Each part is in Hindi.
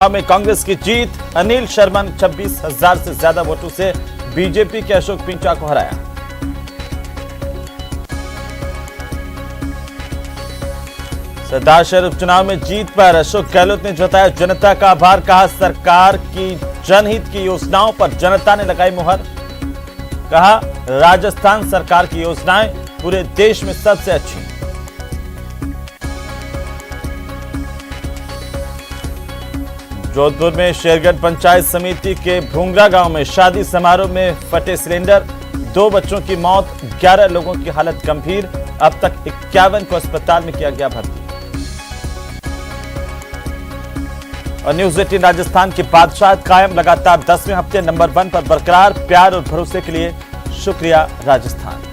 में कांग्रेस की जीत। अनिल शर्मा ने 26,000 से ज्यादा वोटों से बीजेपी के अशोक पिंचा को हराया। सरदारशहर उपचुनाव में जीत पर अशोक गहलोत ने जताया जनता का आभार। कहा सरकार की जनहित की योजनाओं पर जनता ने लगाई मुहर। कहा राजस्थान सरकार की योजनाएं पूरे देश में सबसे अच्छी। जोधपुर में शेरगढ़ पंचायत समिति के भूंगरा गांव में शादी समारोह में फटे सिलेंडर। 2 बच्चों की मौत, 11 लोगों की हालत गंभीर। अब तक 51 को अस्पताल में किया गया भर्ती। और न्यूज 18 राजस्थान की बादशाह कायम, लगातार 10वें हफ्ते नंबर 1 पर बरकरार। प्यार और भरोसे के लिए शुक्रिया राजस्थान।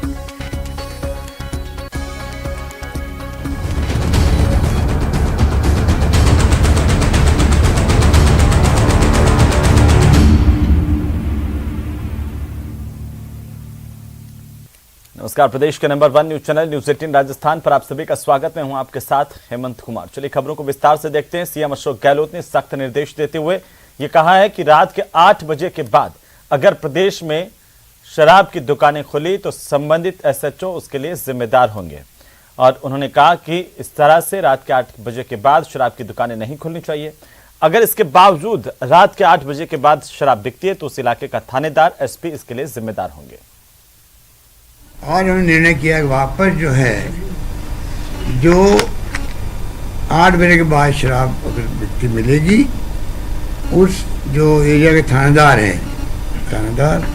नमस्कार, प्रदेश के number 1 news channel news 18 Rajasthan पर आप सभी का स्वागत। मैं हूं आपके साथ हेमंत कुमार। चलिए खबरों को विस्तार से देखते हैं। सीएम अशोक गहलोत ने सख्त निर्देश देते हुए ये कहा है कि रात के 8 बजे के बाद अगर प्रदेश में शराब की दुकानें खुली तो संबंधित एसएचओ उसके लिए जिम्मेदार होंगे। और उन्होंने कहा कि इस तरह से रात के 8 बजे के बाद शराब की दुकानें नहीं खुलनी चाहिए। अगर इसके बावजूद रात के 8 बजे के बाद शराब बिकती है तो उस इलाके का थानेदार, एसपी इसके लिए जिम्मेदार होंगे। और उन्होंने निर्णय किया कि वापस जो है जो 8 बजे के बाद शराब अगर बिकती मिलेगी, उस जो एरिया के थानेदार हैं, थानेदार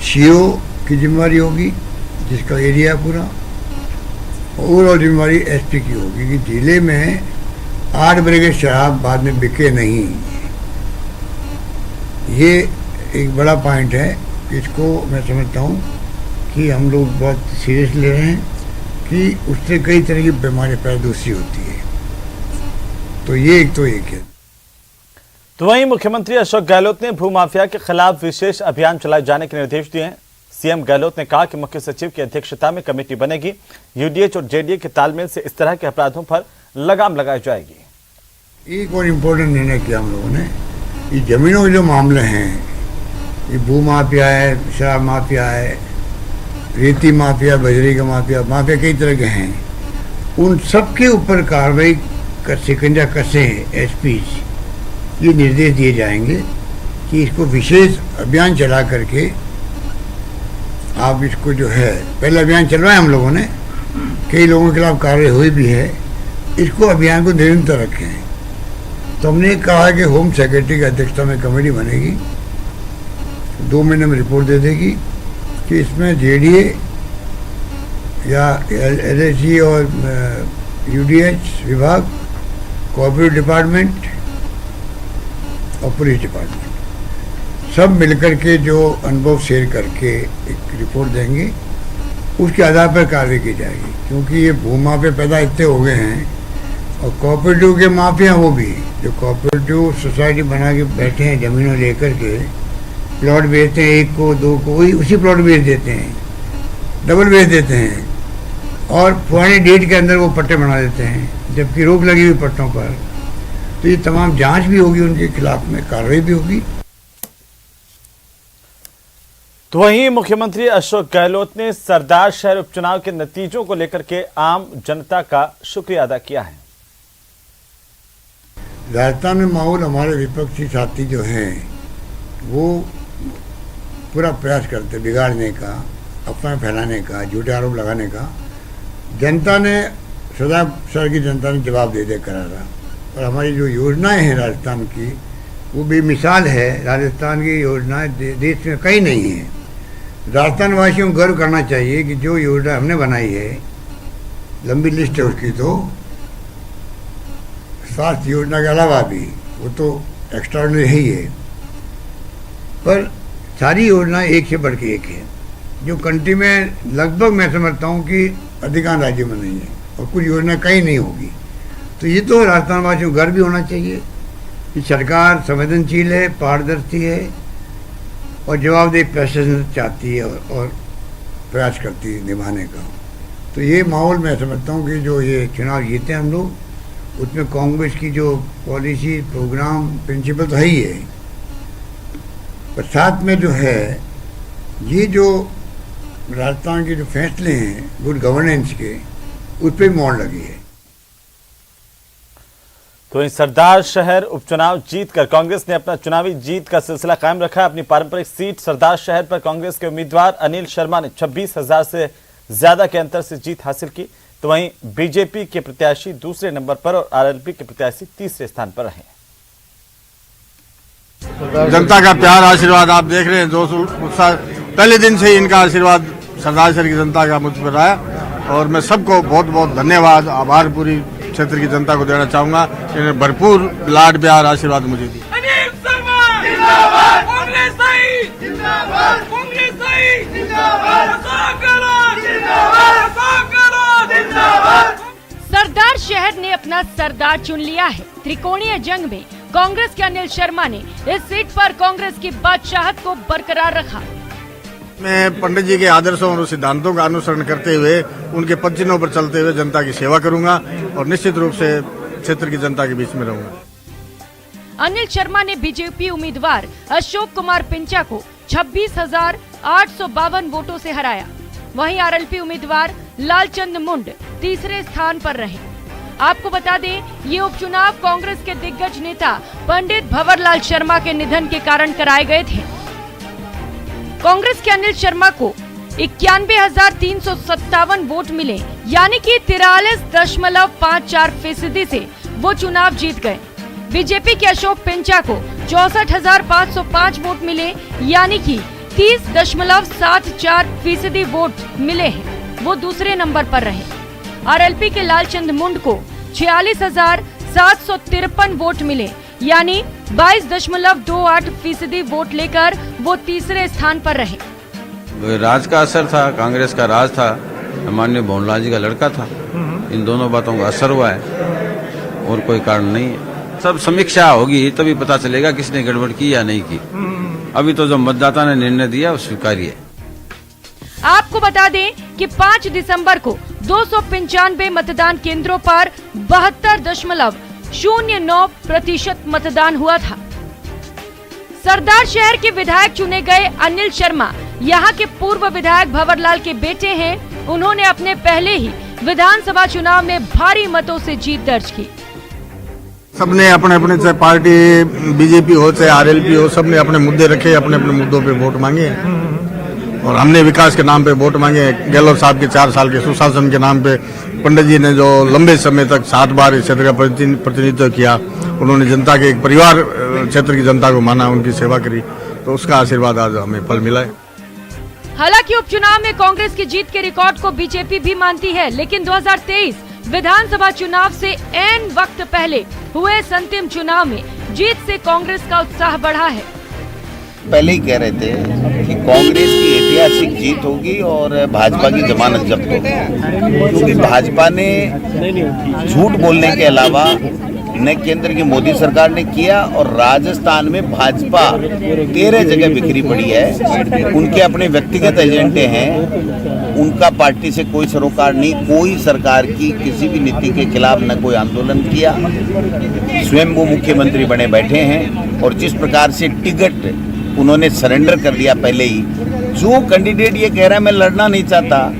सीओ की जिम्मेदारी होगी जिसका एरिया पूरा। ओवरऑल जिम्मेदारी एसपी की होगी कि जिले में 8 बजे के शराब बाद में बिके नहीं। ये एक बड़ा पॉइंट है। इसको मैं समझता हूँ कि हम लोग बहुत सीरियस ले रहे हैं कि उससे कई तरह की बीमारी पैदा होती है। तो ये एक है। तो वहीं मुख्यमंत्री अशोक गहलोत ने भूमाफिया के खिलाफ विशेष अभियान चलाए जाने के निर्देश दिए हैं। सीएम गहलोत ने कहा कि मुख्य सचिव की अध्यक्षता में कमेटी बनेगी। यूडीएच और जेडीए के तालमेल से इस तरह के अपराधों पर लगाम लगाई जाएगी। एक और इम्पोर्टेंट निर्णय किया हम लोगों ने, ये जमीनों के जो मामले हैं, ये भू माफिया है, शराब माफिया है, रेती माफिया, बजरी का माफिया, माफिया कई तरह के हैं, उन सब के ऊपर कार्रवाई कर शिकंजा कसे एसपी। ये निर्देश दिए जाएंगे कि इसको विशेष अभियान चला करके आप इसको जो है, पहले अभियान चलवाए हम लोगों ने, कई लोगों के खिलाफ कार्रवाई हुई भी है, इसको अभियान को निरंतर रखें। तो हमने कहा कि होम सेक्रेटरी की अध्यक्षता में कमेटी बनेगी, 2 महीने में रिपोर्ट दे देगी कि इसमें जेडीए या एलएसी और यूडीएच विभाग, कोऑपरेटिव डिपार्टमेंट और पुलिस डिपार्टमेंट सब मिलकर के जो अनुभव शेयर करके एक रिपोर्ट देंगे, उसके आधार पर कार्रवाई की जाएगी। क्योंकि ये भू माफिया पैदा इतने हो गए हैं, और कोऑपरेटिव के माफिया वो भी जो कोऑपरेटिव सोसाइटी बना के बैठे हैं, ज़मीनों लेकर के प्लॉट बेचते हैं, 1 को 2 को, वही उसी प्लॉट बेच देते हैं, डबल बेच देते हैं, और पुरानी डेट के अंदर वो पट्टे बना देते हैं, जबकि रोक लगी हुई पट्टों पर। तो ये तमाम जांच भी होगी, उनके खिलाफ में कार्रवाई भी होगी। तो वहीं मुख्यमंत्री अशोक गहलोत ने सरदारशहर उपचुनाव के नतीजों को लेकर के आम जनता का शुक्रिया अदा किया है। राजस्थान में माहौल, हमारे विपक्षी साथी जो हैं वो पूरा प्रयास करते बिगाड़ने का, अफवाह फैलाने का, झूठे आरोप लगाने का। जनता ने, सरदारशहर की जनता ने जवाब दे दे करारा। और हमारी जो योजनाएं हैं राजस्थान की, वो बेमिसाल है। राजस्थान की योजनाएं देश में कहीं नहीं है। राजस्थान वासियों को गर्व करना चाहिए कि जो योजना हमने बनाई है, लंबी लिस्ट है उसकी, तो स्वास्थ्य योजना के अलावा भी वो तो एक्स्ट्राऑर्डिनरी ही है, पर सारी योजनाएं एक से बढ़ के एक है, जो कंट्री में लगभग मैं समझता हूँ कि अधिकांश राज्यों में नहीं है, और कुछ योजना कहीं नहीं होगी। तो ये तो राजस्थान वासियों को गर्व भी होना चाहिए कि सरकार संवेदनशील है, पारदर्शी है, और जवाबदेही प्रशासन चाहती है और प्रयास करती है निभाने का। तो ये माहौल मैं समझता हूँ कि जो ये चुनाव जीते हम लोग, उसमें कांग्रेस की जो पॉलिसी प्रोग्राम प्रिंसिपल तो है ही है, पर साथ में जो है ये जो राजस्थान के जो फैसले हैं गुड गवर्नेंस के, उस पर मोड़ लगी है। तो इन सरदार शहर उपचुनाव जीतकर कांग्रेस ने अपना चुनावी जीत का सिलसिला कायम रखा। अपनी पारंपरिक सीट सरदार शहर पर कांग्रेस के उम्मीदवार अनिल शर्मा ने 26,000 से ज्यादा के अंतर से जीत हासिल की। तो वहीं बीजेपी के प्रत्याशी दूसरे नंबर पर और आरएलपी के प्रत्याशी तीसरे स्थान पर रहे। जनता का प्यार आशीर्वाद आप देख रहे हैं, जोश उत्साह पहले दिन से ही इनका आशीर्वाद सरदार शहर की जनता का मुझ पर रहा, और मैं सबको बहुत बहुत धन्यवाद आभार पूरी क्षेत्र की जनता को देना चाहूंगा। इन्होंने भरपूर लाड प्यार आशीर्वाद मुझे दी। अनिल शर्मा जिंदाबाद, कांग्रेस जिंदाबाद, कांग्रेस जिंदाबाद, जिंदाबाद। सरदार शहर ने अपना सरदार चुन लिया है। त्रिकोणीय जंग में कांग्रेस के अनिल शर्मा ने इस सीट पर कांग्रेस की बादशाहत को बरकरार रखा। मैं पंडित जी के आदर्शों और सिद्धांतों का अनुसरण करते हुए उनके पदचिन्हों पर चलते हुए जनता की सेवा करूंगा और निश्चित रूप से क्षेत्र की जनता के बीच में रहूंगा। अनिल शर्मा ने बीजेपी उम्मीदवार अशोक कुमार पिंचा को 26,852 वोटों से हराया। वहीं आरएलपी उम्मीदवार लालचंद मुंड तीसरे स्थान पर रहे। आपको बता दें, ये उपचुनाव कांग्रेस के दिग्गज नेता पंडित भंवरलाल शर्मा के निधन के कारण कराए गए थे। कांग्रेस के अनिल शर्मा को 91,357 वोट मिले, यानी कि 43.54% से वो चुनाव जीत गए। बीजेपी के अशोक पिंचा को 64,505 वोट मिले, यानी कि 30.74% वोट मिले हैं, वो दूसरे नंबर पर रहे। आरएलपी के लालचंद मुंड को 46,753 वोट मिले, यानी 22.28% वोट लेकर वो तीसरे स्थान पर रहे। राज का असर था, कांग्रेस का राज था, माननीय भंवरलाल जी का लड़का था, इन दोनों बातों का असर हुआ है और कोई कारण नहीं है। सब समीक्षा होगी तभी पता चलेगा किसने गड़बड़ की या नहीं की। अभी तो जो मतदाता ने निर्णय दिया वो स्वीकार्य है। आपको बता दें कि 5 दिसंबर को 295 मतदान केंद्रों पर 72.09% मतदान हुआ था। सरदार शहर के विधायक चुने गए अनिल शर्मा यहां के पूर्व विधायक भंवरलाल के बेटे हैं। उन्होंने अपने पहले ही विधानसभा चुनाव में भारी मतों से जीत दर्ज की। सबने अपने अपने, चाहे पार्टी बीजेपी हो चाहे आरएलपी हो, सबने अपने मुद्दे रखे, अपने अपने मुद्दों पे वोट मांगे और हमने विकास के नाम पे वोट मांगे। गहलोत साहब के 4 साल के सुशासन के नाम पे पंडित जी ने जो लंबे समय तक 7 बार इस क्षेत्र का प्रतिनिधित्व किया, उन्होंने जनता के एक परिवार क्षेत्र की जनता को माना, उनकी सेवा करी, तो उसका आशीर्वाद आज हमें फल मिला है। हालांकि उपचुनाव में कांग्रेस की जीत के रिकॉर्ड को बीजेपी भी मानती है, लेकिन 2023 विधानसभा चुनाव से ऐन वक्त पहले हुए अंतिम चुनाव में जीत से कांग्रेस का उत्साह बढ़ा है। पहले ही कह रहे थे कि कांग्रेस की ऐतिहासिक जीत होगी और भाजपा की जमानत जब्त होगी, क्योंकि भाजपा ने झूठ बोलने के अलावा न केंद्र की मोदी सरकार ने किया और राजस्थान में भाजपा 13 जगह बिखरी पड़ी है। उनके अपने व्यक्तिगत एजेंडे हैं, उनका पार्टी से कोई सरोकार नहीं, कोई सरकार की किसी भी नीति के खिलाफ न कोई आंदोलन किया। स्वयं वो मुख्यमंत्री बने बैठे हैं और जिस प्रकार से टिकट उन्होंने सरेंडर कर दिया पहले ही। जो कैंडिडेट ये कह रहा है मैं लड़ना नहीं चाहता,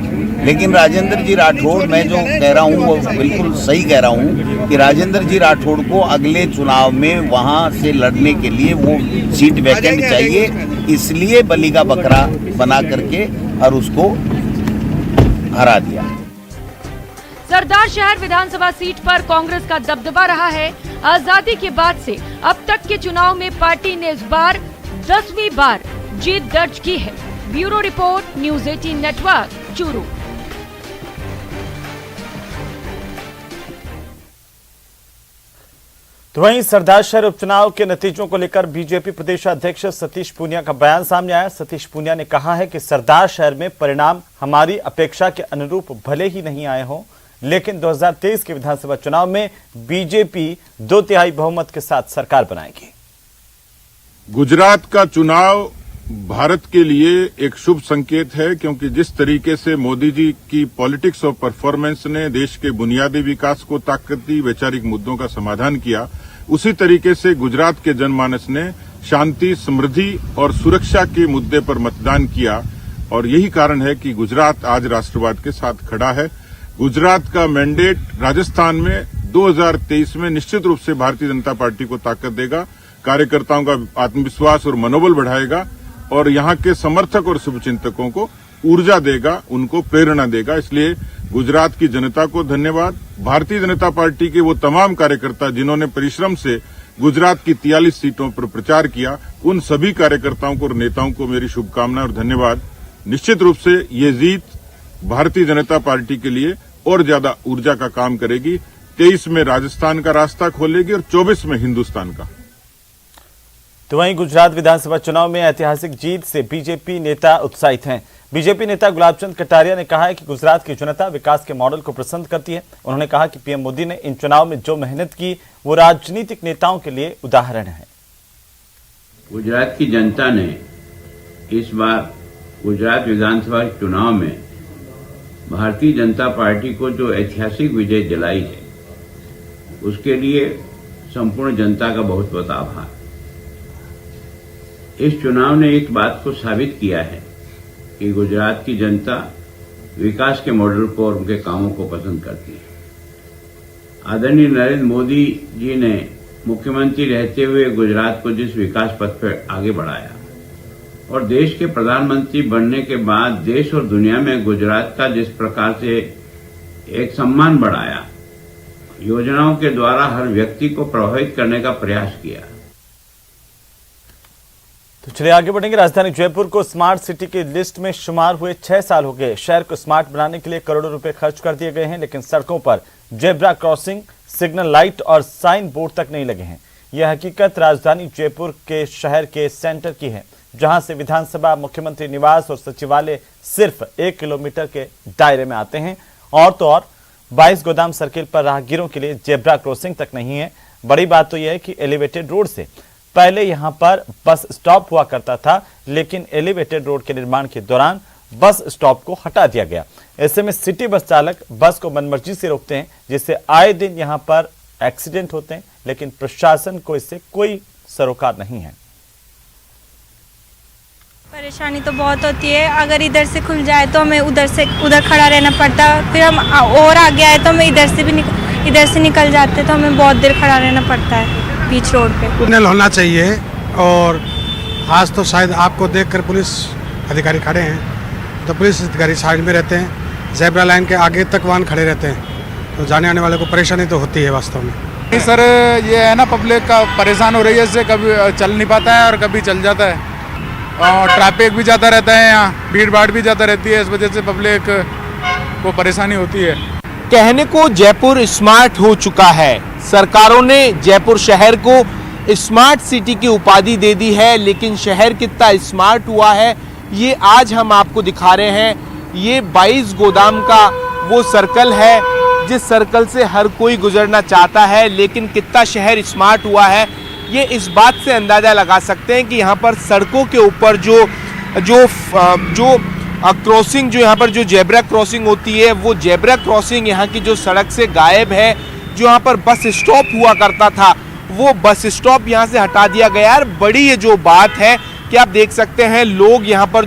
लेकिन राजेंद्र जी राठौड़, मैं जो कह रहा हूँ वो बिल्कुल सही कह रहा हूँ कि राजेंद्र जी राठौड़ को अगले चुनाव में वहाँ से लड़ने के लिए वो सीट वैकेंट चाहिए, इसलिए बलि का बकरा बना करके और उसको हरा दिया। सरदार शहर विधानसभा सीट पर कांग्रेस का दबदबा रहा है। आजादी के बाद से अब तक के चुनाव में पार्टी ने इस बार 10वीं बार जीत दर्ज की है। Bureau report, news 18 network, Churu. तो वहीं सरदार शहर उपचुनाव के नतीजों को लेकर बीजेपी प्रदेश अध्यक्ष सतीश पूनिया का बयान सामने आया। सतीश पूनिया ने कहा है कि सरदार शहर में परिणाम हमारी अपेक्षा के अनुरूप भले ही नहीं आए हों, लेकिन 2023 के विधानसभा चुनाव में बीजेपी 2/3 बहुमत के साथ सरकार बनाएगी। गुजरात का चुनाव भारत के लिए एक शुभ संकेत है, क्योंकि जिस तरीके से मोदी जी की पॉलिटिक्स ऑफ परफॉर्मेंस ने देश के बुनियादी विकास को ताकत दी, वैचारिक मुद्दों का समाधान किया, उसी तरीके से गुजरात के जनमानस ने शांति, समृद्धि और सुरक्षा के मुद्दे पर मतदान किया। और यही कारण है कि गुजरात आज राष्ट्रवाद के साथ खड़ा है। गुजरात का मैंडेट राजस्थान में 2023 में निश्चित रूप से भारतीय जनता पार्टी को ताकत देगा, कार्यकर्ताओं का आत्मविश्वास और मनोबल बढ़ाएगा और यहाँ के समर्थक और शुभचिंतकों को ऊर्जा देगा, उनको प्रेरणा देगा। इसलिए गुजरात की जनता को धन्यवाद। भारतीय जनता पार्टी के वो तमाम कार्यकर्ता जिन्होंने परिश्रम से गुजरात की 43 सीटों पर प्रचार किया, उन सभी कार्यकर्ताओं को और नेताओं को मेरी शुभकामनाएं और धन्यवाद। निश्चित रूप से ये जीत भारतीय जनता पार्टी के लिए और ज्यादा ऊर्जा का काम करेगी। 23 में राजस्थान का रास्ता खोलेगी और 24 में हिंदुस्तान का। तो वहीं गुजरात विधानसभा चुनाव में ऐतिहासिक जीत से बीजेपी नेता उत्साहित हैं। बीजेपी नेता गुलाबचंद कटारिया ने कहा है कि गुजरात की जनता विकास के मॉडल को पसंद करती है। उन्होंने कहा कि पीएम मोदी ने इन चुनाव में जो मेहनत की वो राजनीतिक नेताओं के लिए उदाहरण है। गुजरात की जनता ने इस बार गुजरात विधानसभा चुनाव में भारतीय जनता पार्टी को जो ऐतिहासिक विजय दिलाई है, उसके लिए संपूर्ण जनता का बहुत बहुत आभार। इस चुनाव ने एक बात को साबित किया है कि गुजरात की जनता विकास के मॉडल को और उनके कामों को पसंद करती है। आदरणीय नरेंद्र मोदी जी ने मुख्यमंत्री रहते हुए गुजरात को जिस विकास पथ पर आगे बढ़ाया और देश के प्रधानमंत्री बनने के बाद देश और दुनिया में गुजरात का जिस प्रकार से एक सम्मान बढ़ाया, योजनाओं के द्वारा हर व्यक्ति को प्रभावित करने का प्रयास किया। तो चलिए आगे बढ़ेंगे। राजधानी जयपुर को स्मार्ट सिटी की लिस्ट में शुमार हुए 6 साल हो गए। शहर को स्मार्ट बनाने के लिए करोड़ों रुपए खर्च कर दिए गए हैं, लेकिन सड़कों पर जेब्रा क्रॉसिंग, सिग्नल लाइट और साइन बोर्ड तक नहीं लगे हैं। यह हकीकत राजधानी जयपुर के शहर के सेंटर की है, जहां से विधानसभा, मुख्यमंत्री निवास और सचिवालय सिर्फ 1 किलोमीटर के दायरे में आते हैं। और तो और 22 गोदाम सर्किल पर राहगीरों के लिए जेब्रा क्रॉसिंग तक नहीं है। बड़ी बात तो यह है कि एलिवेटेड रोड से पहले यहां पर बस स्टॉप हुआ करता था, लेकिन एलिवेटेड रोड के निर्माण के दौरान बस स्टॉप को हटा दिया गया। ऐसे में सिटी बस चालक बस को मनमर्जी से रोकते हैं, जिससे आए दिन यहां पर एक्सीडेंट होते हैं, लेकिन प्रशासन को इससे कोई सरोकार नहीं है। परेशानी तो बहुत होती है। अगर इधर से खुल जाए तो हमें उधर खड़ा रहना पड़ता, फिर हम और आगे आए तो हमें इधर से निकल जाते, तो हमें बहुत देर खड़ा रहना पड़ता है बीच रोड पे। टनल होना चाहिए। और आज तो शायद आपको देखकर पुलिस अधिकारी खड़े हैं, तो पुलिस अधिकारी साइड में रहते हैं, जेब्रा लाइन के आगे तक वाहन खड़े रहते हैं, तो जाने आने वाले को परेशानी तो होती है वास्तव में। नहीं सर, ये है ना, पब्लिक का परेशान हो रही है, इससे कभी चल नहीं पाता है और कभी चल जाता है। और ट्रैफिक भी ज़्यादा रहता है, यहाँ भीड़ भाड़ भी ज़्यादा रहती है, इस वजह से पब्लिक को परेशानी होती है। कहने को जयपुर स्मार्ट हो चुका है। सरकारों ने जयपुर शहर को स्मार्ट सिटी की उपाधि दे दी है, लेकिन शहर कितना स्मार्ट हुआ है ये आज हम आपको दिखा रहे हैं। ये 22 गोदाम का वो सर्कल है जिस सर्कल से हर कोई गुजरना चाहता है, लेकिन कितना शहर स्मार्ट हुआ है ये इस बात से अंदाज़ा लगा सकते हैं कि यहाँ पर सड़कों के ऊपर जो क्रॉसिंग, जो यहाँ पर जो जेब्रा क्रॉसिंग होती है, वो जेब्रा क्रॉसिंग यहाँ की जो सड़क से गायब है। जो यहाँ पर बस स्टॉप हुआ करता था, वो बस स्टॉप यहाँ से हटा दिया गया है। बड़ी ये जो बात है कि आप देख सकते हैं, लोग यहाँ पर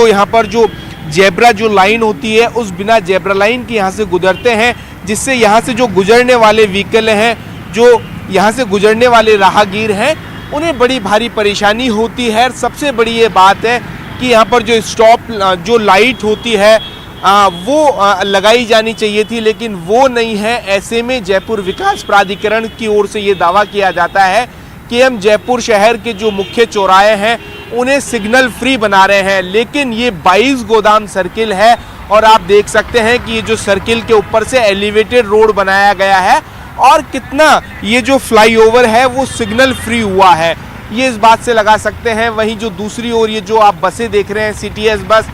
यहाँ पर जो जेब्रा जो लाइन होती है, उस बिना जेब्रा लाइन की यहाँ से गुजरते हैं, जिससे यहाँ से जो गुजरने वाले व्हीकल हैं, जो यहाँ से गुजरने वाले राहगीर हैं, उन्हें बड़ी भारी परेशानी होती है। सबसे बड़ी ये बात है कि यहाँ पर जो स्टॉप जो लाइट होती है वो लगाई जानी चाहिए थी, लेकिन वो नहीं है। ऐसे में जयपुर विकास प्राधिकरण की ओर से ये दावा किया जाता है कि हम जयपुर शहर के जो मुख्य चौराहे हैं उन्हें सिग्नल फ्री बना रहे हैं, लेकिन ये 22 गोदाम सर्किल है और आप देख सकते हैं कि ये जो सर्किल के ऊपर से एलिवेटेड रोड बनाया गया है और कितना ये जो फ्लाईओवर है वो सिग्नल फ्री हुआ है, ये इस बात से लगा सकते हैं। वहीं जो दूसरी ओर ये जो आप बसें देख रहे हैं, सीटीएस बस,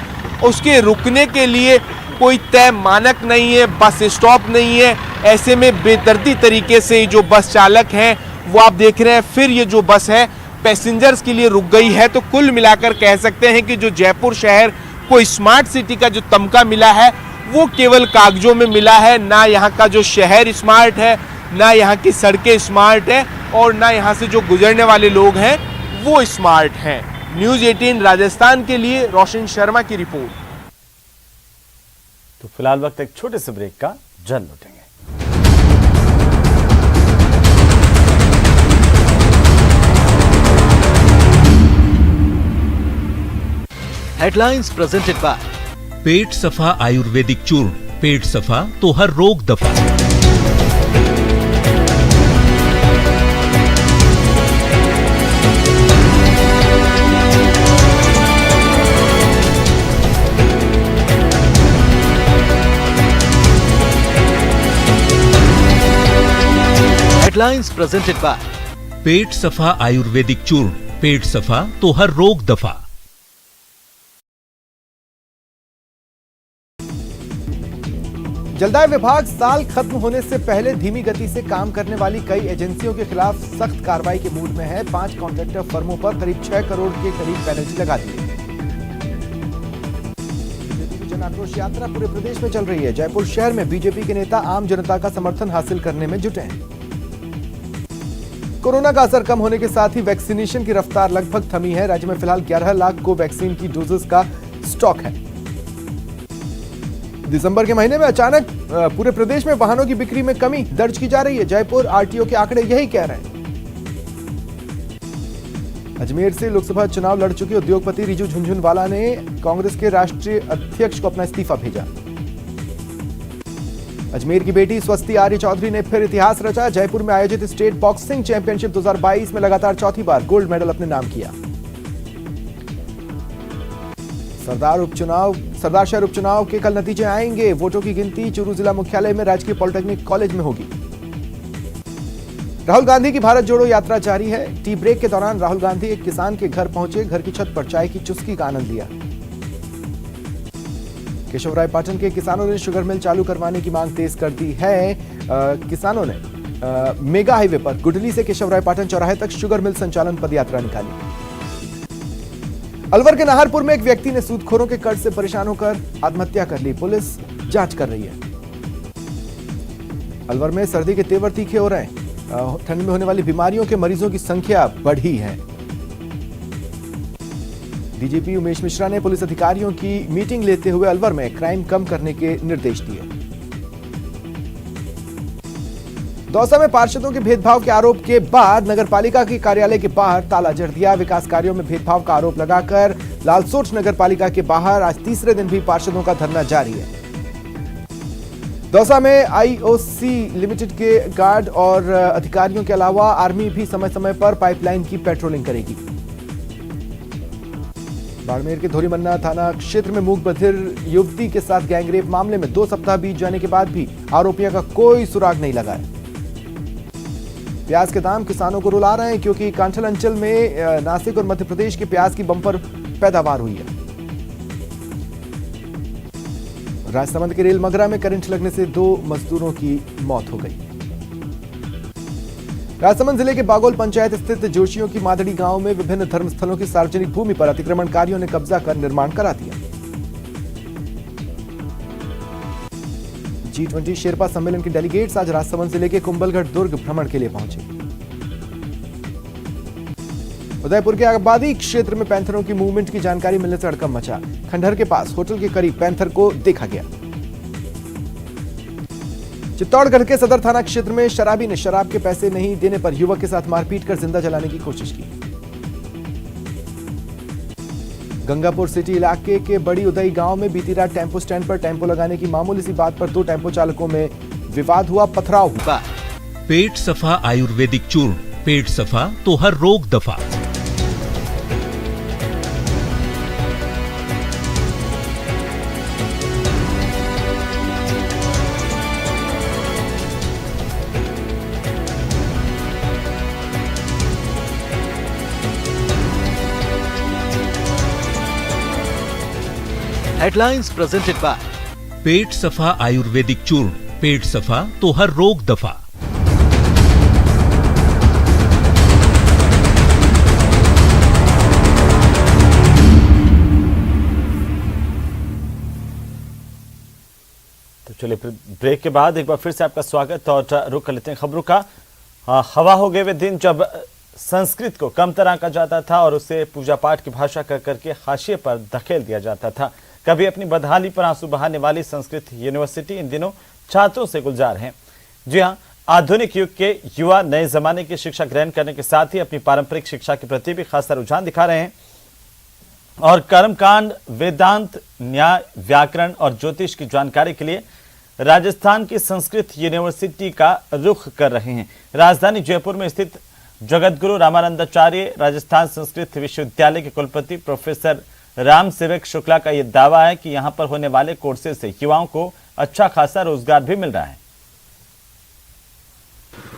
उसके रुकने के लिए कोई तय मानक नहीं है, बस स्टॉप नहीं है। ऐसे में बेदर्दी तरीके से जो बस चालक हैं वो आप देख रहे हैं, फिर ये जो बस है पैसेंजर्स के लिए रुक गई है। तो कुल मिलाकर कह सकते हैं कि जो जयपुर शहर को स्मार्ट सिटी का जो तमगा मिला है वो केवल कागजों में मिला है। ना यहाँ का जो शहर स्मार्ट है, ना यहाँ की सड़कें स्मार्ट है और ना यहाँ से जो गुजरने वाले लोग हैं वो स्मार्ट हैं। न्यूज़ 18 राजस्थान के लिए रोशन शर्मा की रिपोर्ट। तो फिलहाल वक्त एक छोटे से ब्रेक का जल लुटेंगे। हेडलाइंस प्रेजेंटेड बाय पेट सफा आयुर्वेदिक चूर्ण, पेट सफा तो हर रोग दफा। हेडलाइंस प्रेजेंटेड बाय पेट सफा आयुर्वेदिक चूर्ण, पेट सफा तो हर रोग दफा। जलदाय विभाग साल खत्म होने से पहले धीमी गति से काम करने वाली कई एजेंसियों के खिलाफ सख्त कार्रवाई के मूड में है। 5 कॉन्ट्रैक्टर फर्मों पर करीब 6 करोड़ के करीब पेनल्टी लगा दी है। बीजेपी की जन आक्रोश यात्रा पूरे प्रदेश में चल रही है। जयपुर शहर में बीजेपी के नेता आम जनता का समर्थन हासिल करने में जुटे हैं। कोरोना का असर कम होने के साथ ही वैक्सीनेशन की रफ्तार लगभग थमी है। राज्य में फिलहाल 11 लाख को वैक्सीन की डोजेस का स्टॉक है। दिसंबर के महीने में अचानक पूरे प्रदेश में वाहनों की बिक्री में कमी दर्ज की जा रही है। जयपुर आरटीओ के आंकड़े यही कह रहे हैं। अजमेर से लोकसभा चुनाव लड़ चुके उद्योगपति रिजू झुनझुनवाला ने कांग्रेस के राष्ट्रीय अध्यक्ष को अपना इस्तीफा भेजा। अजमेर की बेटी स्वस्ति आर्य चौधरी ने फिर इतिहास रचा। जयपुर में आयोजित स्टेट बॉक्सिंग चैंपियनशिप 2022 में लगातार चौथी बार गोल्ड मेडल अपने नाम किया। सरदार शहर उपचुनाव के कल नतीजे आएंगे। वोटों की गिनती चूरू जिला मुख्यालय में राजकीय पॉलिटेक्निक कॉलेज में होगी। राहुल गांधी की भारत जोड़ो यात्रा जारी है। टी ब्रेक के दौरान राहुल गांधी एक किसान के घर पहुंचे। घर की छत पर चाय की चुस्की का आनंद लिया। केशवरायपाटन के किसानों ने शुगर मिल चालू करवाने की मांग तेज कर दी है। किसानों ने मेगा हाईवे पर गुडली से केशवरायपाटन चौराहे तक शुगर मिल संचालन पदयात्रा निकाली। अलवर के नाहरपुर में एक व्यक्ति ने सूदखोरों के कर्ज से परेशान होकर आत्महत्या कर ली। पुलिस जांच कर रही है। अलवर में सर्दी के तेवर तीखे हो रहे हैं। ठंड में होने वाली बीमारियों के मरीजों की संख्या बढ़ी है। डीजीपी उमेश मिश्रा ने पुलिस अधिकारियों की मीटिंग लेते हुए अलवर में क्राइम कम करने के निर्देश दिए। दौसा में पार्षदों के भेदभाव के आरोप के बाद नगरपालिका के कार्यालय के बाहर ताला जड़ दिया। विकास कार्यों में भेदभाव का आरोप लगाकर लालसोट नगरपालिका के बाहर आज तीसरे दिन भी पार्षदों का धरना जारी है। दौसा में आईओसी लिमिटेड के गार्ड और अधिकारियों के अलावा आर्मी भी समय समय पर पाइपलाइन की पेट्रोलिंग करेगी। बाड़मेर के धोरीमन्ना थाना क्षेत्र में मूक बधिर युवती के साथ गैंगरेप मामले में 2 सप्ताह बीत जाने के बाद भी आरोपियों का कोई सुराग नहीं लगा है। प्याज के दाम किसानों को रुला रहे हैं क्योंकि कांठल अंचल में नासिक और मध्य प्रदेश के प्याज की बम्पर पैदावार हुई है। राजसमंद के रेल मगरा में करंट लगने से 2 मजदूरों की मौत हो गई। राजसमंद जिले के बागोल पंचायत स्थित जोशियों की मादड़ी गांव में विभिन्न धर्मस्थलों की सार्वजनिक भूमि पर अतिक्रमणकारियों ने कब्जा कर निर्माण करा दिया। G20 शेरपा सम्मेलन के डेलीगेट्स आज राजसमंद जिले के कुंभलगढ़ दुर्ग भ्रमण के लिए पहुंचे। उदयपुर के आबादी क्षेत्र में पैंथरों की मूवमेंट की जानकारी मिलने से हड़कंप मचा। खंडहर के पास होटल के करीब पैंथर को देखा गया। चित्तौड़गढ़ के सदर थाना क्षेत्र में शराबी ने शराब के पैसे नहीं देने पर युवक के साथ मारपीट कर जिंदा जलाने की कोशिश की। गंगापुर सिटी इलाके के बड़ी उदई गांव में बीती रात टेंपो स्टैंड पर टेंपो लगाने की मामूली सी बात पर 2 टेंपो चालकों में विवाद हुआ, पथराव हुआ। पेट सफा आयुर्वेदिक चूर्ण, पेट सफा तो हर रोग दफा। हेडलाइंस प्रेजेंटेड बाय पेट सफा आयुर्वेदिक चूर्ण, पेट सफा तो हर रोग दफा। चलिए ब्रेक के बाद एक बार फिर से आपका स्वागत और रुक कर लेते हैं खबरों का। हवा हो गए वे दिन जब संस्कृत को कमतर आंका जाता था और उसे पूजा पाठ की भाषा कर करके हाशिए पर धकेल दिया जाता था। कभी अपनी बदहाली पर आंसू बहाने वाली संस्कृत यूनिवर्सिटी इन दिनों छात्रों से गुलजार है। जी हाँ, आधुनिक युग के युवा नए जमाने की शिक्षा ग्रहण करने के साथ ही अपनी पारंपरिक शिक्षा के प्रति भी खासा रुझान दिखा रहे हैं और कर्मकांड, वेदांत, न्याय, व्याकरण और ज्योतिष की जानकारी के लिए राजस्थान की संस्कृत यूनिवर्सिटी का रुख कर रहे हैं। राजधानी जयपुर में स्थित जगतगुरु रामानंदाचार्य राजस्थान संस्कृत विश्वविद्यालय के कुलपति प्रोफेसर राम सेवक शुक्ला का यह दावा है कि यहां पर होने वाले कोर्सेज से युवाओं को अच्छा खासा रोजगार भी मिल रहा है।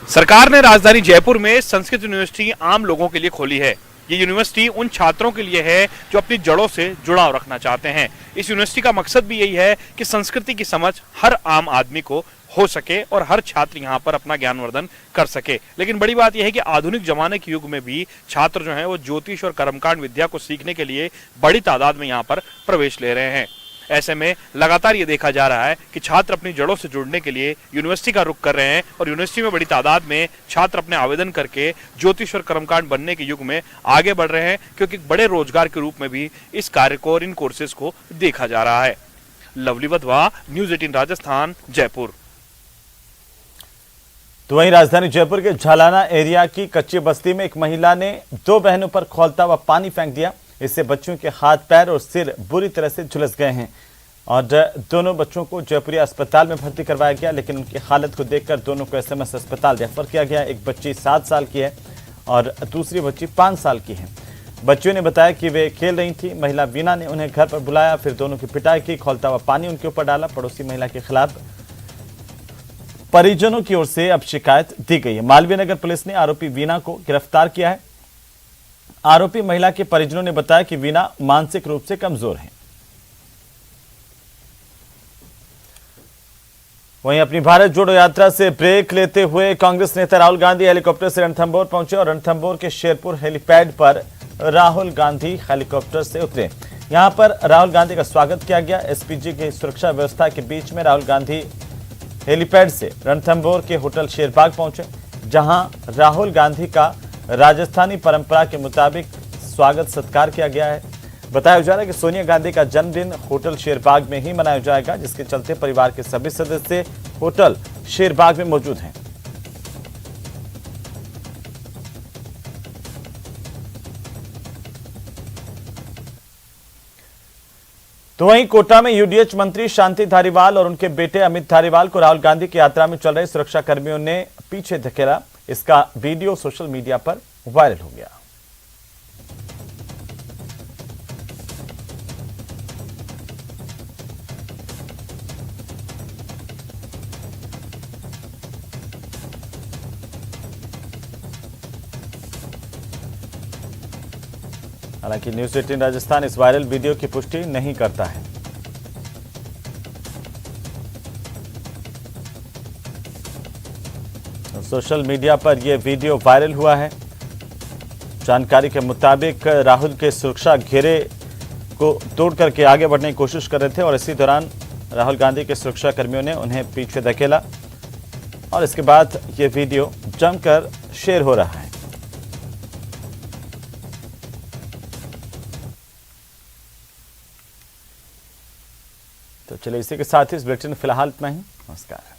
सरकार ने राजधानी जयपुर में संस्कृत यूनिवर्सिटी आम लोगों के लिए खोली है। ये यूनिवर्सिटी उन छात्रों के लिए है जो अपनी जड़ों से जुड़ाव रखना चाहते हैं। इस यूनिवर्सिटी का मकसद भी यही है कि संस्कृति की समझ हर आम आदमी को हो सके और हर छात्र यहाँ पर अपना ज्ञानवर्धन कर सके। लेकिन बड़ी बात यह है कि आधुनिक जमाने के युग में भी छात्र जो हैं वो ज्योतिष और कर्मकांड विद्या को सीखने के लिए बड़ी तादाद में यहाँ पर प्रवेश ले रहे हैं। ऐसे में लगातार ये देखा जा रहा है कि छात्र अपनी जड़ों से जुड़ने के लिए यूनिवर्सिटी का रुख कर रहे हैं और यूनिवर्सिटी में बड़ी तादाद में छात्र अपने आवेदन करके ज्योतिष और कर्मकांड बनने के युग में आगे बढ़ रहे हैं, क्योंकि बड़े रोजगार के रूप में भी इस कार्य को और इन कोर्सेज को देखा जा रहा है। Lovely Wadhwa, news 18 Rajasthan, Jaipur. तो वहीं राजधानी जयपुर के झालाना एरिया की कच्ची बस्ती में एक महिला ने दो बहनों पर खौलता हुआ पानी फेंक दिया। इससे बच्चों के हाथ, पैर और सिर बुरी तरह से झुलस गए हैं और दोनों बच्चों को जयपुरी अस्पताल में भर्ती करवाया गया, लेकिन उनकी हालत को देखकर दोनों को एसएमएस अस्पताल रेफर किया गया। एक बच्ची 7 साल की है और दूसरी बच्ची 5 साल की है। बच्चियों ने बताया कि वे खेल रही थी। महिला वीना ने उन्हें घर पर बुलाया, फिर दोनों की पिटाई की, खौलता हुआ पानी उनके ऊपर डाला। पड़ोसी महिला के खिलाफ परिजनों की ओर से अब शिकायत दी गई है। मालवीय नगर पुलिस ने आरोपी वीना को गिरफ्तार किया है। आरोपी महिला के परिजनों ने बताया कि वीना मानसिक रूप से कमजोर है। वहीं अपनी भारत जोड़ो यात्रा से ब्रेक लेते हुए कांग्रेस नेता राहुल गांधी हेलीकॉप्टर से रणथंभौर पहुंचे और रणथंभौर के शेरपुर हेलीपैड पर राहुल गांधी हेलीकॉप्टर से उतरे। यहां पर राहुल गांधी का स्वागत किया गया। एसपीजी की सुरक्षा व्यवस्था के बीच में राहुल गांधी हेलीपैड से रणथंभौर के होटल शेरबाग पहुंचे, जहां राहुल गांधी का राजस्थानी परंपरा के मुताबिक स्वागत सत्कार किया गया है। बताया जा रहा है कि सोनिया गांधी का जन्मदिन होटल शेरबाग में ही मनाया जाएगा, जिसके चलते परिवार के सभी सदस्य होटल शेरबाग में मौजूद हैं। तो वहीं कोटा में यूडीएच मंत्री शांति धारीवाल और उनके बेटे अमित धारीवाल को राहुल गांधी की यात्रा में चल रहे सुरक्षा कर्मियों ने पीछे धकेला। इसका वीडियो सोशल मीडिया पर वायरल हो गया। हालांकि न्यूज़ 18 राजस्थान इस वायरल वीडियो की पुष्टि नहीं करता है। सोशल मीडिया पर यह वीडियो वायरल हुआ है। जानकारी के मुताबिक राहुल के सुरक्षा घेरे को तोड़ करके आगे बढ़ने की कोशिश कर रहे थे और इसी दौरान राहुल गांधी के सुरक्षा कर्मियों ने उन्हें पीछे धकेला और इसके बाद यह वीडियो जमकर शेयर हो रहा है। तो चलिए इसी के साथ ही इस बुलेटिन फिलहाल इतना ही। नमस्कार।